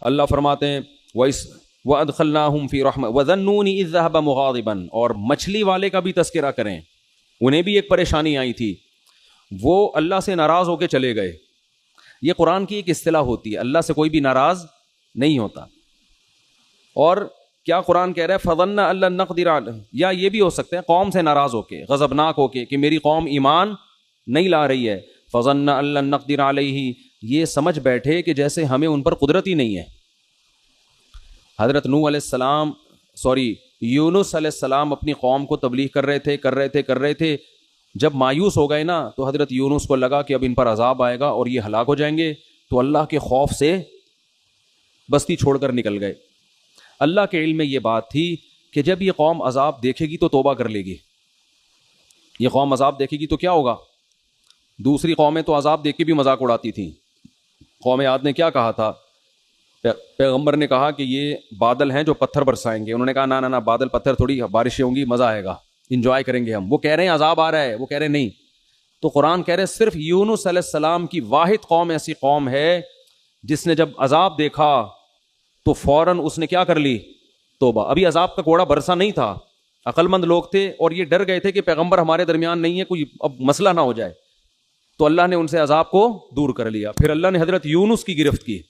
اللہ فرماتے ہیں وَأَدْخَلْنَاهُمْ فِي رَحْمَةٍ وَظَنُّونِ إِذْ ذَهَبَ مُغَاضِبًا، اور مچھلی والے کا بھی تذکرہ کریں، انہیں بھی ایک پریشانی آئی تھی، وہ اللہ سے ناراض ہو کے چلے گئے. یہ قرآن کی ایک اصطلاح ہوتی ہے، اللہ سے کوئی بھی ناراض نہیں ہوتا. اور کیا قرآن کہہ رہا ہے فَظَنَّ أَن لَّن نَّقْدِرَ عَلَيْهِ، یا یہ بھی ہو سکتا ہے قوم سے ناراض ہو کے، غضبناک ہو کے کہ میری قوم ایمان نہیں لا رہی ہے. فَظَنَّ أَن لَّن نَّقْدِرَ عَلَيْهِ، یہ سمجھ بیٹھے کہ جیسے ہمیں ان پر قدرت ہی نہیں ہے. حضرت نوح علیہ السلام یونس علیہ السلام اپنی قوم کو تبلیغ کر رہے تھے. جب مایوس ہو گئے نا تو حضرت یونس کو لگا کہ اب ان پر عذاب آئے گا اور یہ ہلاک ہو جائیں گے، تو اللہ کے خوف سے بستی چھوڑ کر نکل گئے. اللہ کے علم میں یہ بات تھی کہ جب یہ قوم عذاب دیکھے گی تو توبہ کر لے گی. یہ قوم عذاب دیکھے گی تو کیا ہوگا؟ دوسری قومیں تو عذاب دیکھ کے بھی مذاق اڑاتی تھیں. قوم عاد نے کیا کہا تھا؟ پیغمبر نے کہا کہ یہ بادل ہیں جو پتھر برسائیں گے. انہوں نے کہا نہ بادل پتھر تھوڑی، بارشیں ہوں گی، مزہ آئے گا، انجوائے کریں گے ہم. وہ کہہ رہے ہیں عذاب آ رہا ہے، وہ کہہ رہے ہیں نہیں. تو قرآن کہہ رہے صرف یونس علیہ السلام کی واحد قوم ایسی قوم ہے جس نے جب عذاب دیکھا تو فوراً اس نے کیا کر لی؟ توبہ. ابھی عذاب کا کوڑا برسا نہیں تھا، عقل مند لوگ تھے اور یہ ڈر گئے تھے کہ پیغمبر ہمارے درمیان نہیں ہے، کوئی اب مسئلہ نہ ہو جائے. تو اللہ نے ان سے عذاب کو دور کر لیا. پھر اللہ نے حضرت یونس کی گرفت کی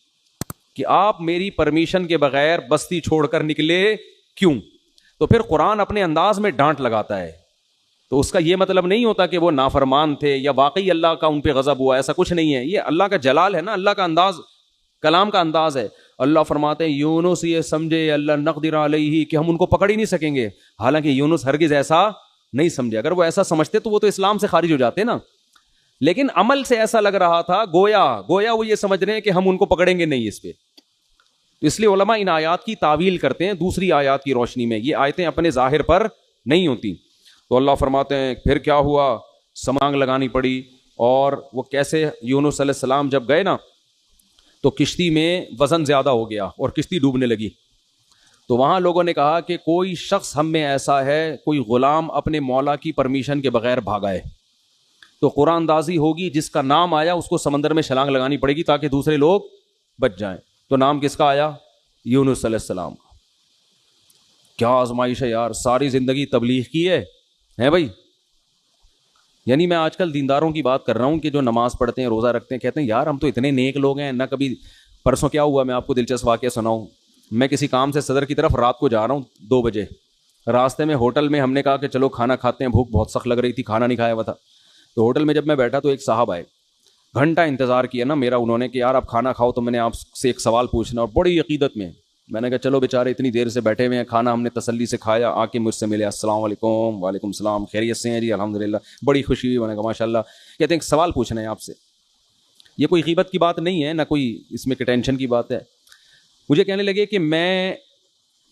کہ آپ میری پرمیشن کے بغیر بستی چھوڑ کر نکلے کیوں؟ تو پھر قرآن اپنے انداز میں ڈانٹ لگاتا ہے. تو اس کا یہ مطلب نہیں ہوتا کہ وہ نافرمان تھے یا واقعی اللہ کا ان پہ غضب ہوا، ایسا کچھ نہیں ہے. یہ اللہ کا جلال ہے نا، اللہ کا انداز، کلام کا انداز ہے. اللہ فرماتے ہیں یونس یہ سمجھے اللہ نقدر علیہ کہ ہم ان کو پکڑ ہی نہیں سکیں گے. حالانکہ یونس ہرگز ایسا نہیں سمجھے. اگر وہ ایسا سمجھتے تو وہ تو اسلام سے خارج ہو جاتے نا. لیکن عمل سے ایسا لگ رہا تھا گویا وہ یہ سمجھ رہے ہیں کہ ہم ان کو پکڑیں گے نہیں اس پہ. تو اس لیے علماء ان آیات کی تعویل کرتے ہیں دوسری آیات کی روشنی میں. یہ آیتیں اپنے ظاہر پر نہیں ہوتی. تو اللہ فرماتے ہیں پھر کیا ہوا؟ سمانگ لگانی پڑی. اور وہ کیسے؟ یونس علیہ السلام جب گئے نا تو کشتی میں وزن زیادہ ہو گیا اور کشتی ڈوبنے لگی. تو وہاں لوگوں نے کہا کہ کوئی شخص ہم میں ایسا ہے، کوئی غلام اپنے مولا کی پرمیشن کے بغیر بھاگا ہے تو قرآن اندازی ہوگی، جس کا نام آیا اس کو سمندر میں چھلانگ لگانی پڑے گی تاکہ دوسرے لوگ بچ جائیں. تو نام کس کا آیا؟ یونس علیہ السلام. کیا آزمائش ہے یار، ساری زندگی تبلیغ کی ہے بھائی. یعنی میں آج کل دینداروں کی بات کر رہا ہوں کہ جو نماز پڑھتے ہیں، روزہ رکھتے ہیں، کہتے ہیں یار ہم تو اتنے نیک لوگ ہیں. نہ کبھی پرسوں کیا ہوا، میں آپ کو دلچسپ واقعہ سناؤں. میں کسی کام سے صدر کی طرف رات کو جا رہا ہوں 2 بجے. راستے میں ہوٹل میں ہم نے کہا کہ چلو کھانا کھاتے ہیں، بھوک بہت سخت لگ رہی تھی، کھانا نہیں کھایا ہوا تھا. تو ہوٹل میں جب میں بیٹھا تو ایک صاحب آئے، گھنٹہ انتظار کیا نا میرا انہوں نے کہ یار آپ کھانا کھاؤ تو میں نے آپ سے ایک سوال پوچھنا. اور بڑی عقیدت میں نے کہا چلو بیچارے اتنی دیر سے بیٹھے ہوئے ہیں، کھانا ہم نے تسلی سے کھایا، آ کے مجھ سے ملے. السلام علیکم. وعلیکم السلام. خیریت سے ہیں جی؟ الحمدللہ. بڑی خوشی ہوئی. میں نے کہا ماشاء اللہ. کہتے ہیں ایک سوال پوچھنا ہے آپ سے. یہ کوئی غیبت کی بات نہیں ہے، نہ کوئی اس میں ٹینشن کی بات ہے. مجھے کہنے لگے کہ میں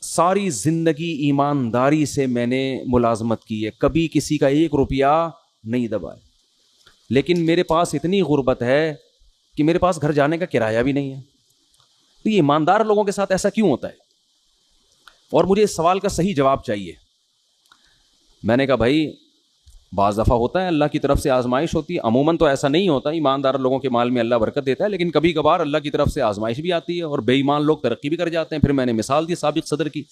ساری زندگی ایمانداری سے میں نے ملازمت کی ہے، کبھی کسی کا 1 روپیہ نہیں دبایا، لیکن میرے پاس اتنی غربت ہے کہ میرے پاس گھر جانے کا کرایہ بھی نہیں ہے. تو یہ ایماندار لوگوں کے ساتھ ایسا کیوں ہوتا ہے؟ اور مجھے اس سوال کا صحیح جواب چاہیے. میں نے کہا بھائی بعض دفعہ ہوتا ہے اللہ کی طرف سے آزمائش ہوتی ہے، عموماً تو ایسا نہیں ہوتا. ایماندار لوگوں کے مال میں اللہ برکت دیتا ہے، لیکن کبھی کبھار اللہ کی طرف سے آزمائش بھی آتی ہے اور بے ایمان لوگ ترقی بھی کر جاتے ہیں. پھر میں نے مثال دی سابق صدر کی.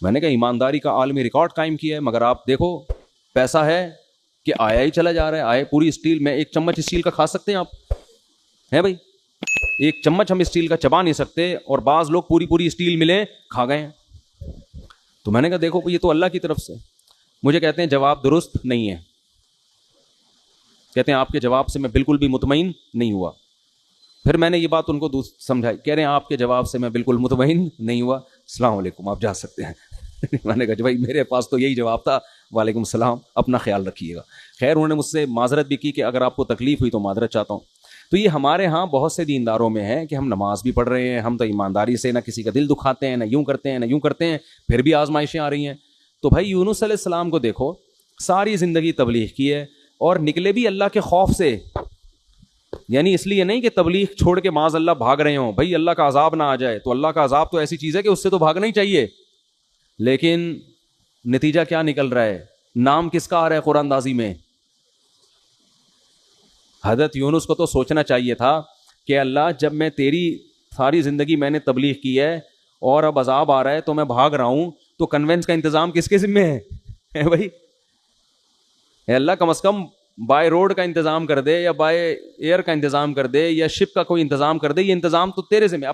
میں نے کہا ایمانداری کا عالمی ریکارڈ قائم کیا ہے، مگر آپ دیکھو پیسہ ہے کہ آیا ہی چلا جا رہا ہے. آئے پوری اسٹیل میں 1 چمچ اسٹیل کا کھا سکتے ہیں آپ؟ ہے بھائی 1 چمچ ہم اسٹیل کا چبا نہیں سکتے، اور بعض لوگ پوری اسٹیل ملے کھا گئے ہیں. تو میں نے کہا دیکھو یہ تو اللہ کی طرف سے. مجھے کہتے ہیں جواب درست نہیں ہے. کہتے ہیں آپ کے جواب سے میں بالکل بھی مطمئن نہیں ہوا. پھر میں نے یہ بات ان کو سمجھائی. کہہ رہے ہیں آپ کے جواب سے میں بالکل مطمئن نہیں ہوا، السلام علیکم، آپ جا سکتے ہیں. میں نے کہا بھائی میرے پاس تو یہی جواب تھا، وعلیکم السلام، اپنا خیال رکھیے گا. خیر انہوں نے مجھ سے معذرت بھی کی کہ اگر آپ کو تکلیف ہوئی تو معذرت چاہتا ہوں. تو یہ ہمارے ہاں بہت سے دینداروں میں ہے کہ ہم نماز بھی پڑھ رہے ہیں، ہم تو ایمانداری سے نہ کسی کا دل دکھاتے ہیں، نہ یوں کرتے ہیں نہ یوں کرتے ہیں، پھر بھی آزمائشیں آ رہی ہیں. تو بھائی یونس علیہ السلام کو دیکھو، ساری زندگی تبلیغ کی ہے اور نکلے بھی اللہ کے خوف سے. یعنی اس لیے نہیں کہ تبلیغ چھوڑ کے معاذ اللہ بھاگ رہے ہوں. بھائی اللہ کا عذاب نہ آ جائے، تو اللہ کا عذاب تو ایسی چیز ہے کہ اس سے تو بھاگنا ہی چاہیے. لیکن نتیجہ کیا نکل رہا ہے؟ نام کس کا آ رہا ہے قرآن اندازی میں؟ حضرت یونس کو تو سوچنا چاہیے تھا کہ اللہ جب میں تیری ساری زندگی میں نے تبلیغ کی ہے اور اب عذاب آ رہا ہے تو میں بھاگ رہا ہوں, تو کنوینس کا انتظام کس کے ذمہ ہے بھائی؟ اے اللہ کم از کم بائی روڈ کا انتظام کر دے یا بائی ایئر کا انتظام کر دے یا شپ کا کوئی انتظام کر دے, یہ انتظام تو تیرے ذمہ.